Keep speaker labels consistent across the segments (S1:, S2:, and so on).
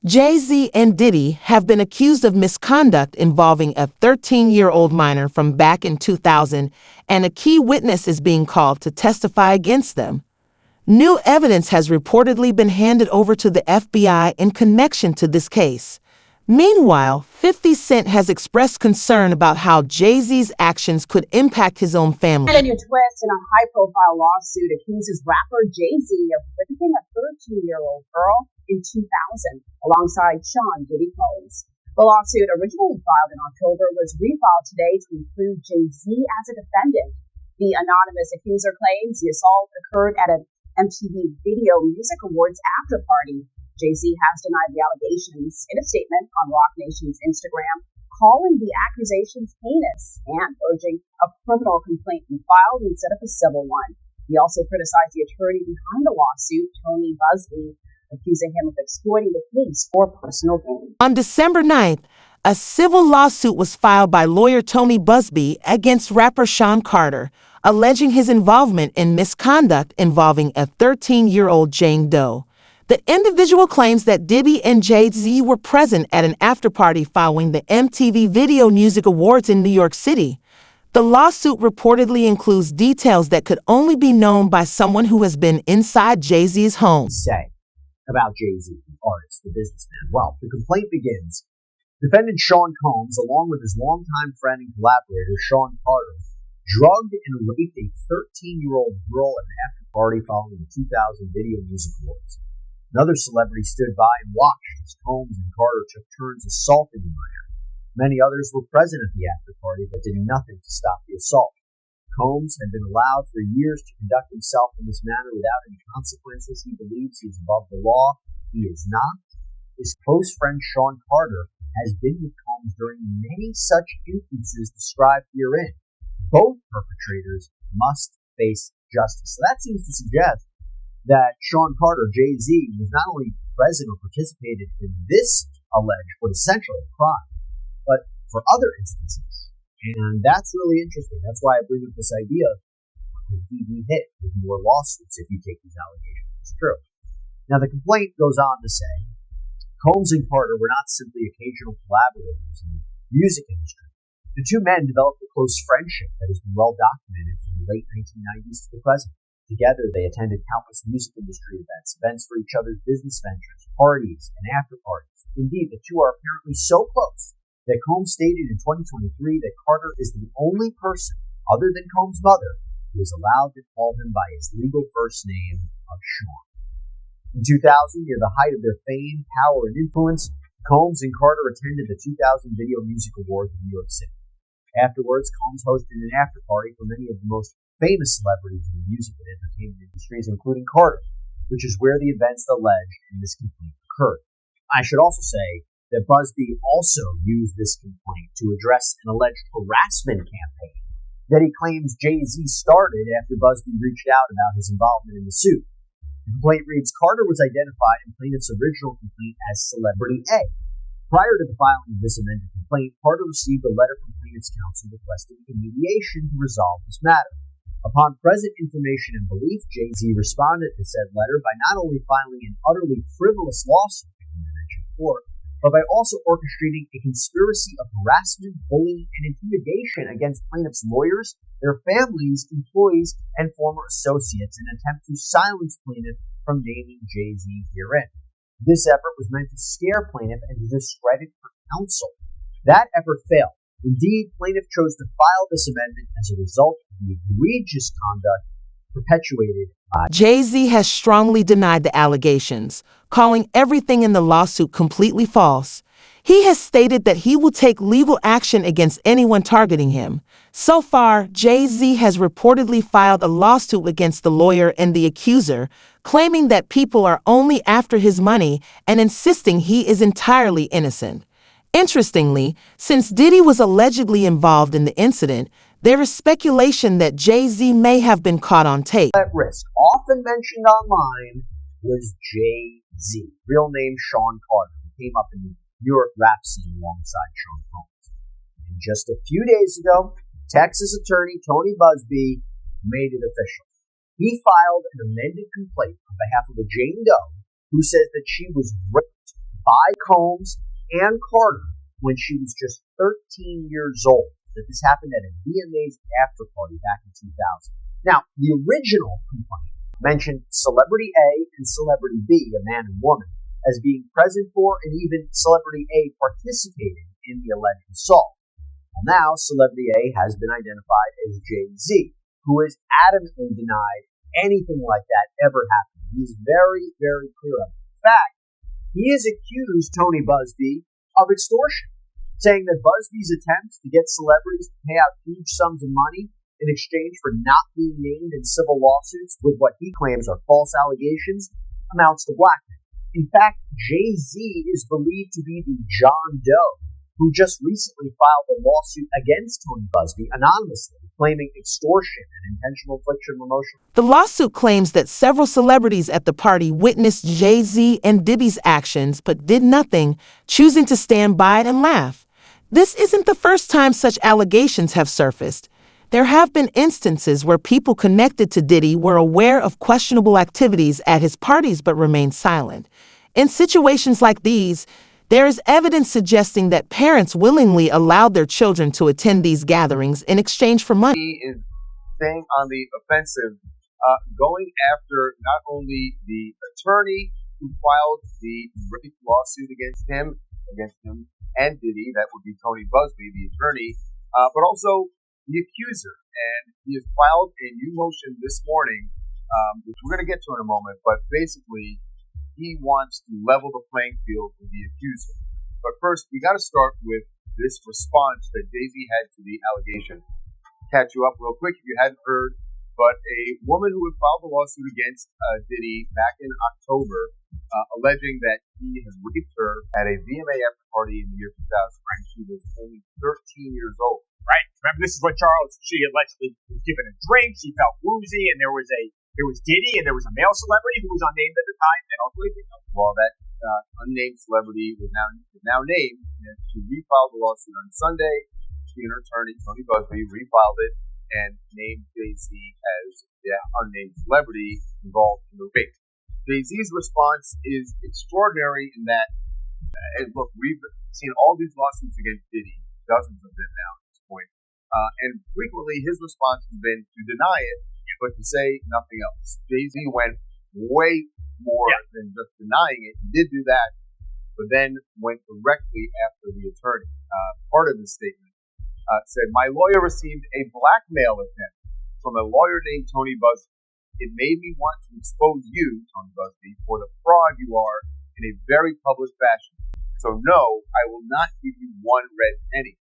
S1: Jay-Z and Diddy have been accused of misconduct involving a 13-year-old minor from back in 2000, and a key witness is being called to testify against them. New evidence has reportedly been handed over to the FBI in connection to this case. Meanwhile, 50 Cent has expressed concern about how Jay-Z's actions could impact his own family.
S2: And a new twist in a high-profile lawsuit accuses rapper Jay-Z of raping a 13-year-old girl in 2000 alongside Sean Diddy Combs. The lawsuit, originally filed in October, was refiled today to include Jay-Z as a defendant. The anonymous accuser claims the assault occurred at an MTV Video Music Awards after party. Jay-Z has denied the allegations in a statement on Roc Nation's Instagram, calling the accusations heinous and urging a criminal complaint be filed instead of a civil one. He also criticized the attorney behind the lawsuit, Tony Buzbee, accusing him of exploiting the case for personal gain.
S1: On December 9th, a civil lawsuit was filed by lawyer Tony Buzbee against rapper Sean Carter, alleging his involvement in misconduct involving a 13-year-old Jane Doe. The individual claims that Diddy and Jay-Z were present at an after-party following the MTV Video Music Awards in New York City. The lawsuit reportedly includes details that could only be known by someone who has been inside Jay-Z's home.
S3: Say about Jay-Z, the artist, the businessman. Well, the complaint begins. Defendant Sean Combs, along with his longtime friend and collaborator, Sean Carter, drugged and raped a 13-year-old girl at an after-party following the 2000 Video Music Awards. Another celebrity stood by and watched as Combs and Carter took turns assaulting the minor. Many others were present at the after-party but did nothing to stop the assault. Combs had been allowed for years to conduct himself in this manner without any consequences. He believes he is above the law. He is not. His close friend Sean Carter has been with Combs during many such instances described herein. Both perpetrators must face justice. So that seems to suggest that Sean Carter, Jay-Z, was not only present or participated in this alleged, but essentially a crime, but for other instances. And that's really interesting. That's why I bring up this idea of could he be hit with more lawsuits if you take these allegations as true. Now, the complaint goes on to say Combs and Carter were not simply occasional collaborators in the music industry. The two men developed a close friendship that has been well documented from the late 1990s to the present. Together, they attended countless music industry events for each other's business ventures, parties, and after-parties. Indeed, the two are apparently so close that Combs stated in 2023 that Carter is the only person, other than Combs' mother, who is allowed to call him by his legal first name of Sean. In 2000, near the height of their fame, power, and influence, Combs and Carter attended the 2000 Video Music Awards in New York City. Afterwards, Combs hosted an after-party for many of the most famous celebrities in the music and entertainment industries, including Carter, which is where the events alleged in this complaint occurred. I should also say that Buzbee also used this complaint to address an alleged harassment campaign that he claims Jay-Z started after Buzbee reached out about his involvement in the suit. The complaint reads, Carter was identified in plaintiff's original complaint as Celebrity A. Prior to the filing of this amended complaint, Carter received a letter from plaintiff's counsel requesting a mediation to resolve this matter. Upon present information and belief, Jay-Z responded to said letter by not only filing an utterly frivolous lawsuit, as I mentioned before, but by also orchestrating a conspiracy of harassment, bullying, and intimidation against plaintiffs' lawyers, their families, employees, and former associates in an attempt to silence plaintiff from naming Jay-Z herein. This effort was meant to scare plaintiff and to discredit her counsel. That effort failed. Indeed, plaintiff chose to file this amendment as a result of the egregious conduct perpetuated by
S1: Jay-Z has strongly denied the allegations, calling everything in the lawsuit completely false. He has stated that he will take legal action against anyone targeting him. So far, Jay-Z has reportedly filed a lawsuit against the lawyer and the accuser, claiming that people are only after his money and insisting he is entirely innocent. Interestingly, since Diddy was allegedly involved in the incident, there is speculation that Jay-Z may have been caught on tape.
S3: At risk, often mentioned online, was Jay-Z, real name Sean Carter, who came up in the New York rap scene alongside Sean Combs. And just a few days ago, Texas attorney Tony Buzbee made it official. He filed an amended complaint on behalf of a Jane Doe who says that she was raped by Combs and Carter when she was just 13 years old. That this happened at a VMA's after party back in 2000. Now, the original complaint mentioned Celebrity A and Celebrity B, a man and woman, as being present for and even Celebrity A participating in the alleged assault. Well, now Celebrity A has been identified as Jay-Z, who has adamantly denied anything like that ever happened. He's very, very clear of it. In fact, he has accused Tony Buzbee of extortion, saying that Busby's attempts to get celebrities to pay out huge sums of money in exchange for not being named in civil lawsuits with what he claims are false allegations amounts to blackmail. In fact, Jay-Z is believed to be the John Doe who just recently filed a lawsuit against Tony Buzbee anonymously, claiming extortion and intentional infliction of emotional.
S1: The lawsuit claims that several celebrities at the party witnessed Jay-Z and Diddy's actions but did nothing, choosing to stand by it and laugh. This isn't the first time such allegations have surfaced. There have been instances where people connected to Diddy were aware of questionable activities at his parties but remained silent. In situations like these, there is evidence suggesting that parents willingly allowed their children to attend these gatherings in exchange for money.
S4: He is staying on the offensive, going after not only the attorney who filed the rape lawsuit against him and Diddy, that would be Tony Buzbee, the attorney, but also the accuser. And he has filed a new motion this morning, which we're going to get to in a moment, but basically he wants to level the playing field with the accuser. But first, we got to start with this response that Jay-Z had to the allegation. Catch you up real quick if you hadn't heard, but a woman who had filed a lawsuit against Diddy back in October, alleging that he had raped her at a VMA after party in the year 2000 when she was only 13 years old.
S5: Right. Remember, this is what she allegedly was given a drink. She felt woozy, and there was Diddy, and there was a male celebrity who was unnamed at the time, and ultimately,
S4: well, that unnamed celebrity was now named. And she refiled the lawsuit on Sunday. She and her attorney, Tony Buzbee, refiled it and named Jay-Z as the unnamed celebrity involved in the rape. Jay-Z's response is extraordinary in that, and look, we've seen all these lawsuits against Diddy, dozens of them now at this point, and frequently his response has been to deny it, but to say nothing else. Jay-Z went way more than just denying it. He did do that, but then went directly after the attorney. Part of his statement said, "My lawyer received a blackmail attempt from a lawyer named Tony Buzbee. It made me want to expose you, Tony Buzbee, for the fraud you are in a very public fashion. So no, I will not give you one red penny."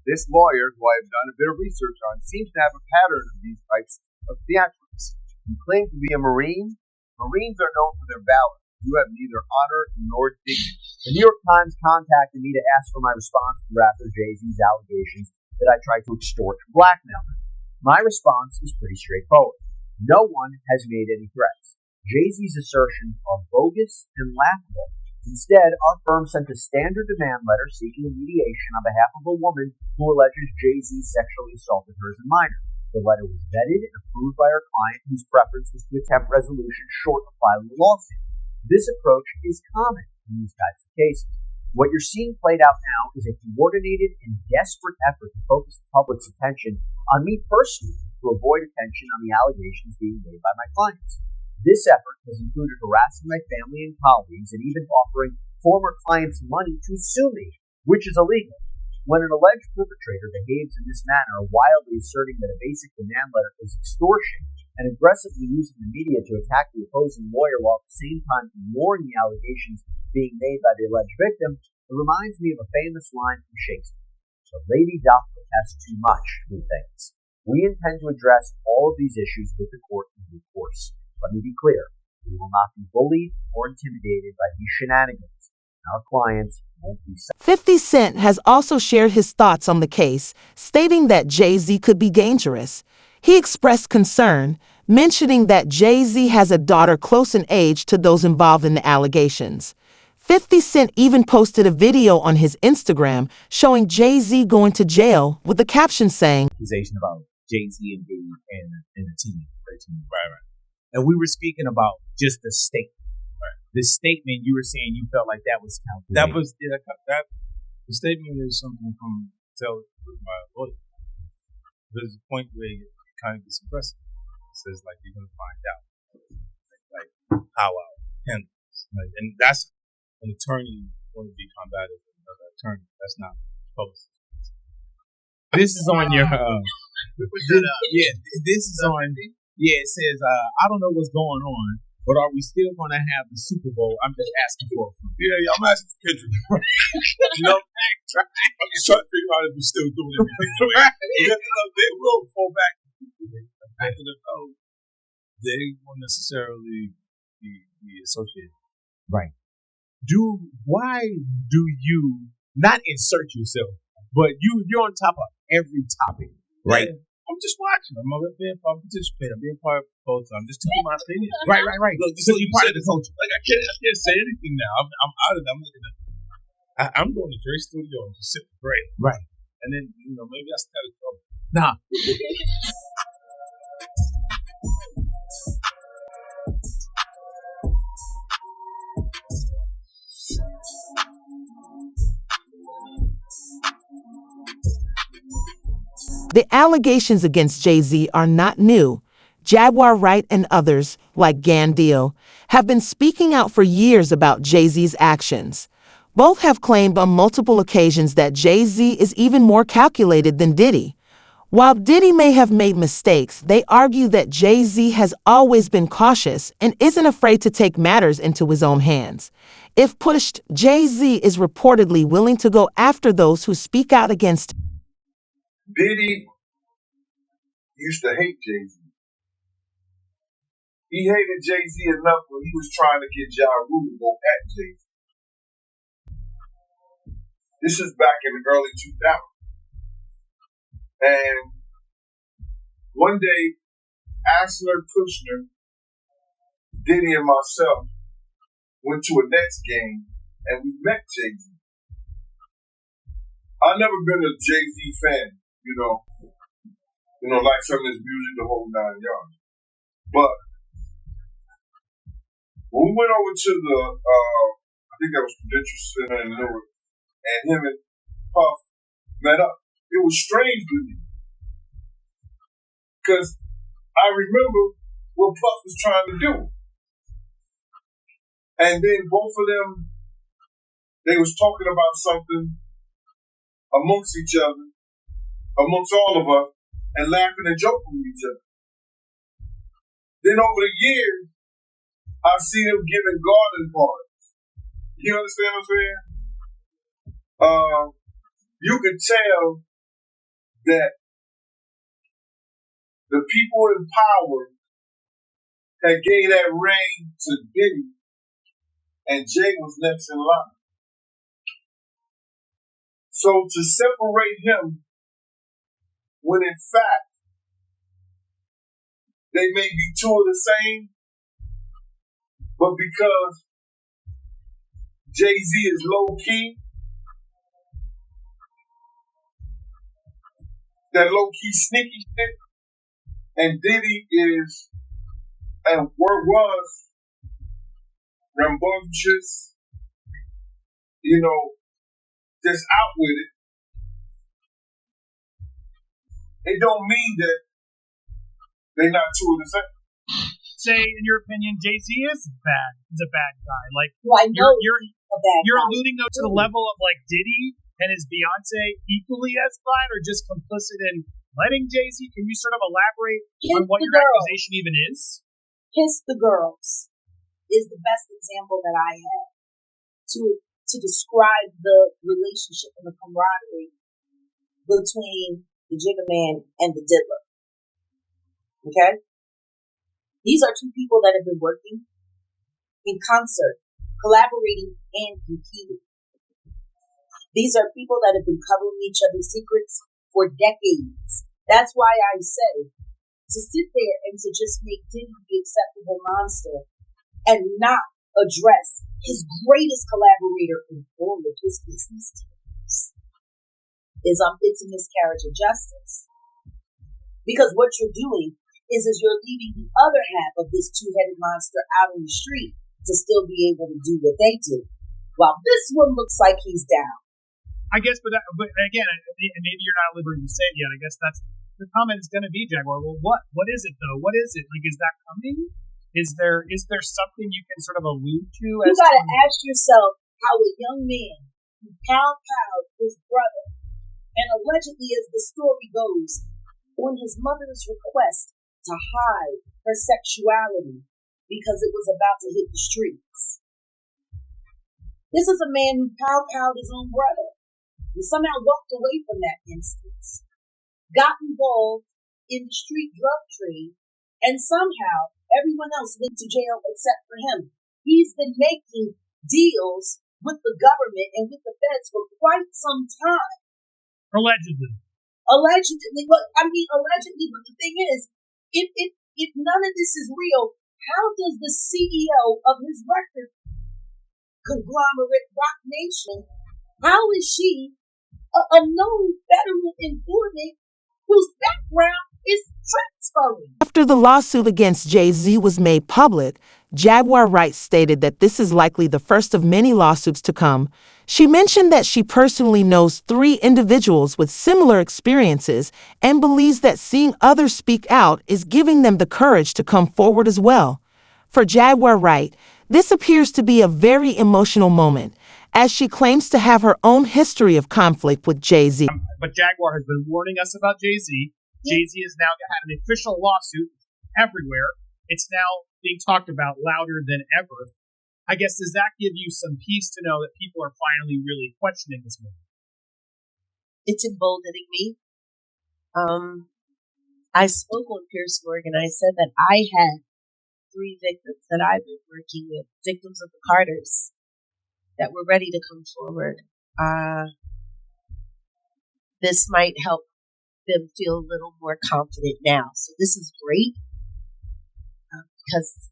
S4: This lawyer, who I have done a bit of research on, seems to have a pattern of these types of theatrics. He claimed to be a Marine. Marines are known for their valor. You have neither honor nor dignity.
S3: The New York Times contacted me to ask for my response to rapper Jay-Z's allegations that I tried to extort and blackmail him. My response is pretty straightforward. No one has made any threats. Jay-Z's assertions are bogus and laughable. Instead, our firm sent a standard demand letter seeking a mediation on behalf of a woman who alleges Jay-Z sexually assaulted her as a minor. The letter was vetted and approved by our client, whose preference was to attempt resolution short of filing a lawsuit. This approach is common in these types of cases. What you're seeing played out now is a coordinated and desperate effort to focus the public's attention on me personally to avoid attention on the allegations being made by my clients. This effort has included harassing my family and colleagues and even offering former clients money to sue me, which is illegal. When an alleged perpetrator behaves in this manner, wildly asserting that a basic demand letter is extortion and aggressively using the media to attack the opposing lawyer while at the same time ignoring the allegations being made by the alleged victim, it reminds me of a famous line from Shakespeare. "The lady doth protest too much, methinks." We intend to address all of these issues with the court in due course. Let me be clear. We will not be bullied or intimidated by these shenanigans. Our clients won't be
S1: 50 Cent has also shared his thoughts on the case, stating that Jay-Z could be dangerous. He expressed concern, mentioning that Jay-Z has a daughter close in age to those involved in the allegations. 50 Cent even posted a video on his Instagram showing Jay-Z going to jail with the caption saying,
S6: "Accusation about Jay-Z and Diddy and a team, right? And we were speaking about just the state The statement you were saying you felt like that was calculated.
S7: That was that. The statement is something from tell my lawyer. There's a point where it kind of gets aggressive. It says like you're gonna find out like how I handle this. Like, and that's an attorney want to be combative with another attorney. That's not public.
S6: This is on your. This is on. Yeah, it says I don't know what's going on, but are we still going to have the Super Bowl? I'm just asking for it.
S7: Yeah, I'm asking for Kendrick. You know, I'm just trying to figure out if we're still doing it. They will fall back to the code. They won't necessarily be associated.
S6: Right. Why do you not insert yourself, but you're on top of every topic, right?
S7: Yeah. I'm just watching. I'm being part participant. I'm being part of both. I'm just telling my opinion.
S6: Right.
S7: Look, this is part of the culture. Like I can't say anything now. I'm out of it. I'm going to Dre Studio and just sit with Dre.
S6: Right.
S7: And then maybe that's kind of trouble.
S6: Nah.
S1: The allegations against Jay-Z are not new. Jaguar Wright and others, like Gan Deal, have been speaking out for years about Jay-Z's actions. Both have claimed on multiple occasions that Jay-Z is even more calculated than Diddy. While Diddy may have made mistakes, they argue that Jay-Z has always been cautious and isn't afraid to take matters into his own hands. If pushed, Jay-Z is reportedly willing to go after those who speak out against him.
S8: Diddy used to hate Jay-Z. He hated Jay-Z enough when he was trying to get Ja Rule to go at Jay-Z. This is back in the early 2000s. And one day, Asler, Kushner, Diddy, and myself went to a Nets game and we met Jay-Z. I've never been a Jay-Z fan, like some of his music, the whole 9 yards. But when we went over to the, I think that was Prudential Center in Newark, and him and Puff met up, it was strange to me. Because I remember what Puff was trying to do. And then both of them, they was talking about something amongst each other, amongst all of us, and laughing and joking with each other. Then over the years, I see them giving garden parties. You understand what I'm saying? You can tell that the people in power had gave that reign to Diddy, and Jay was next in line. So to separate him, when in fact they may be two of the same, but because Jay-Z is low-key, that low-key sneaky shit, and Diddy is, and was, rambunctious, just out with it. It don't mean that they're not two of the same.
S5: Say, in your opinion, Jay-Z is bad. He's a bad guy. Like,
S2: Well, I know
S5: you're
S2: a bad
S5: you're
S2: guy.
S5: alluding though to the level of like Diddy and his Beyonce equally as bad, or just complicit in letting Jay-Z? Can you sort of elaborate on what your accusation even is?
S2: Kiss the Girls is the best example that I have to describe the relationship and the camaraderie between the Jigga Man and the Diddler. Okay? These are two people that have been working in concert, collaborating and competing. These are people that have been covering each other's secrets for decades. That's why I say to sit there and to just make Diddy the acceptable monster and not address his greatest collaborator in all of his business dealings it's a miscarriage of justice. Because what you're doing is you're leaving the other half of this two-headed monster out on the street
S9: to still be able to do what they do. While this one looks like he's down.
S5: I guess, but again, and maybe you're not at liberty to say it yet. I guess that's the comment is going to be, Jaguar. Well, what is it though? What is it? Like, is that coming? Is there something you can sort of allude to?
S9: You got to ask yourself how a young man who powed his brother, and allegedly, as the story goes, on his mother's request to hide her sexuality because it was about to hit the streets. This is a man who powed his own brother. He somehow walked away from that instance, got involved in the street drug trade, and somehow everyone else went to jail except for him. He's been making deals with the government and with the feds for quite some time.
S5: Allegedly.
S9: Allegedly, but the thing is, if none of this is real, how does the CEO of his record conglomerate Roc Nation, how is she a known federal informant whose background is transferring?
S1: After the lawsuit against Jay-Z was made public, Jaguar Wright stated that this is likely the first of many lawsuits to come. She mentioned that she personally knows 3 individuals with similar experiences and believes that seeing others speak out is giving them the courage to come forward as well. For Jaguar Wright, this appears to be a very emotional moment, as she claims to have her own history of conflict with Jay-Z.
S5: But Jaguar has been warning us about Jay-Z. Jay-Z has now had an official lawsuit everywhere. It's now being talked about louder than ever. I guess, does that give you some peace to know that people are finally really questioning this movement?
S9: It's emboldening me. I spoke on Piers Morgan. I said that I had 3 victims that I've been working with, victims of the Carters, that were ready to come forward. This might help them feel a little more confident now. So this is great because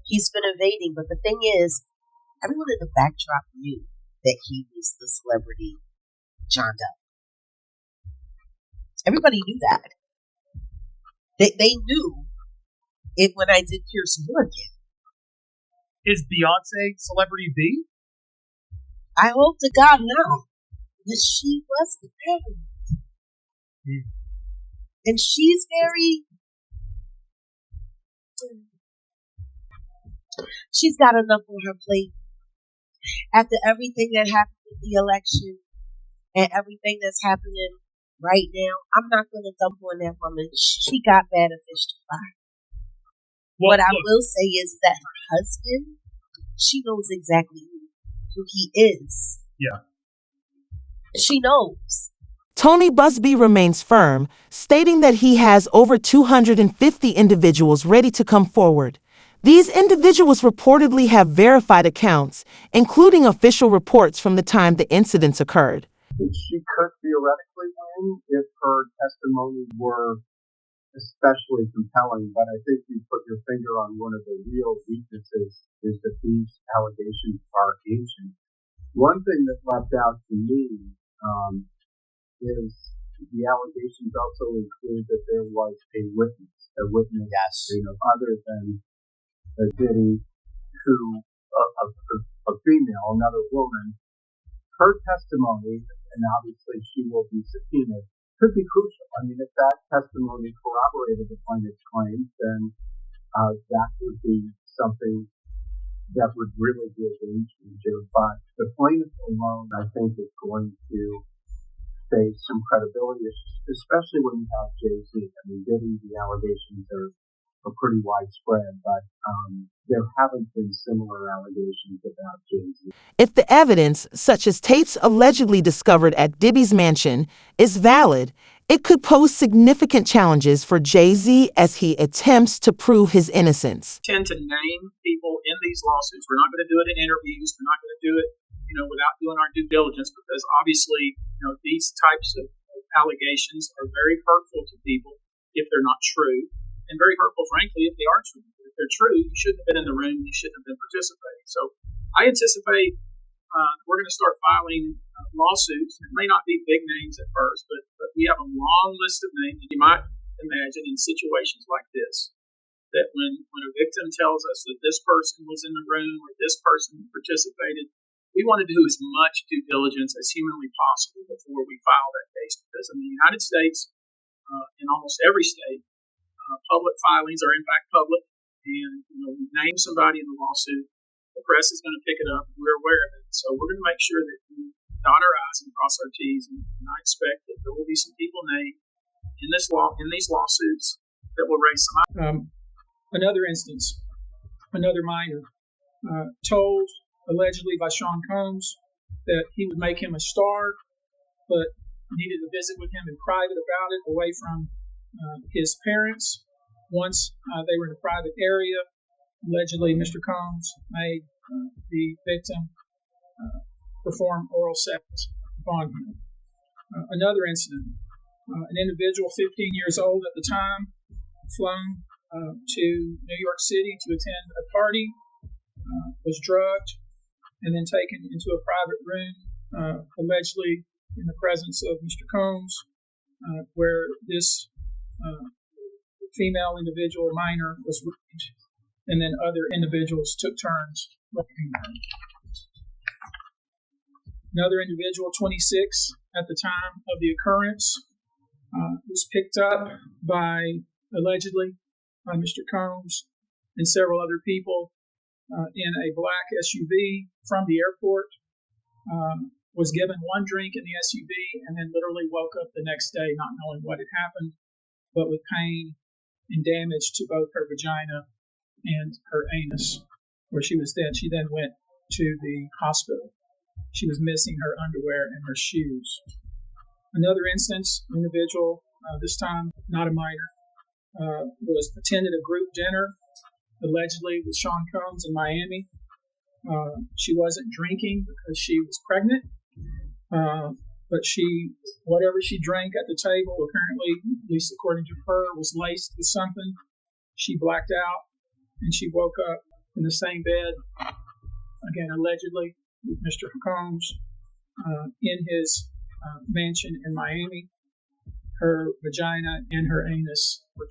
S9: he's been evading. But the thing is, everyone in the backdrop knew that he was the celebrity John Doe. Everybody knew that. They knew it when I did Piers Morgan.
S5: Is Beyonce celebrity B?
S9: I hope to God no. Because she was the parent. And she's she's got enough on her plate. After everything that happened with the election and everything that's happening right now, I'm not going to dump on that woman. She got better fish to fry. What I will say is that her husband, she knows exactly who he is.
S5: Yeah.
S9: She knows.
S1: Tony Busby remains firm, stating that he has over 250 individuals ready to come forward. These individuals reportedly have verified accounts, including official reports from the time the incidents occurred.
S10: She could theoretically win if her testimony were especially compelling, but I think you put your finger on one of the real weaknesses is that these allegations are ancient. One thing that leapt out to me is the allegations also include that there was a witness,
S3: Yes.
S10: Other than Diddy, who, a female, another woman. Her testimony, and obviously she will be subpoenaed, could be crucial. I mean, if that testimony corroborated the plaintiff's claims, then that would be something that would really be a game changer. But the plaintiff alone, I think, is going to face some credibility issues, especially when you have Jay-Z. I mean, Diddy, the allegations are pretty widespread, but there haven't been similar allegations about Jay-Z.
S1: If the evidence, such as tapes allegedly discovered at Diddy's mansion, is valid, it could pose significant challenges for Jay-Z as he attempts to prove his innocence.
S11: Tend to name people in these lawsuits. We're not going to do it in interviews. We're not going to do it, without doing our due diligence, because obviously, these types of allegations are very hurtful to people if they're not true, and very hurtful, frankly, if they are true. If they're true, you shouldn't have been in the room. You shouldn't have been participating. So I anticipate we're going to start filing lawsuits. It may not be big names at first, but we have a long list of names that you might imagine in situations like this that when a victim tells us that this person was in the room or this person participated, we want to do as much due diligence as humanly possible before we file that case, because in the United States, in almost every state, public filings are in fact public, and we name somebody in the lawsuit, the press is going to pick it up, and we're aware of it. So we're going to make sure that we dot our I's and cross our T's, and I expect that there will be some people named in these lawsuits that will raise some.
S12: Another instance, another minor, told allegedly by Sean Combs that he would make him a star, but needed to visit with him in private about it, away from his parents. Once they were in a private area, allegedly Mr. Combs made the victim perform oral sex upon him. Another incident, an individual 15 years old at the time, flown to New York City to attend a party, was drugged, and then taken into a private room, allegedly in the presence of Mr. Combs, where this female individual, minor, was raped, and then other individuals took turns raping her. Another individual, 26, at the time of the occurrence, was picked up allegedly by Mr. Combs and several other people in a black SUV from the airport, was given one drink in the SUV, and then literally woke up the next day not knowing what had happened, but with pain and damage to both her vagina and her anus, where she then went to the hospital. She was missing her underwear and her shoes. Another instance, an individual, this time not a minor, attended a group dinner, allegedly with Sean Combs in Miami. She wasn't drinking because she was pregnant, but whatever she drank at the table, apparently, at least according to her, was laced with something. She blacked out, and she woke up in the same bed, again, allegedly, with Mr. Combs in his mansion in Miami. Her vagina and her anus were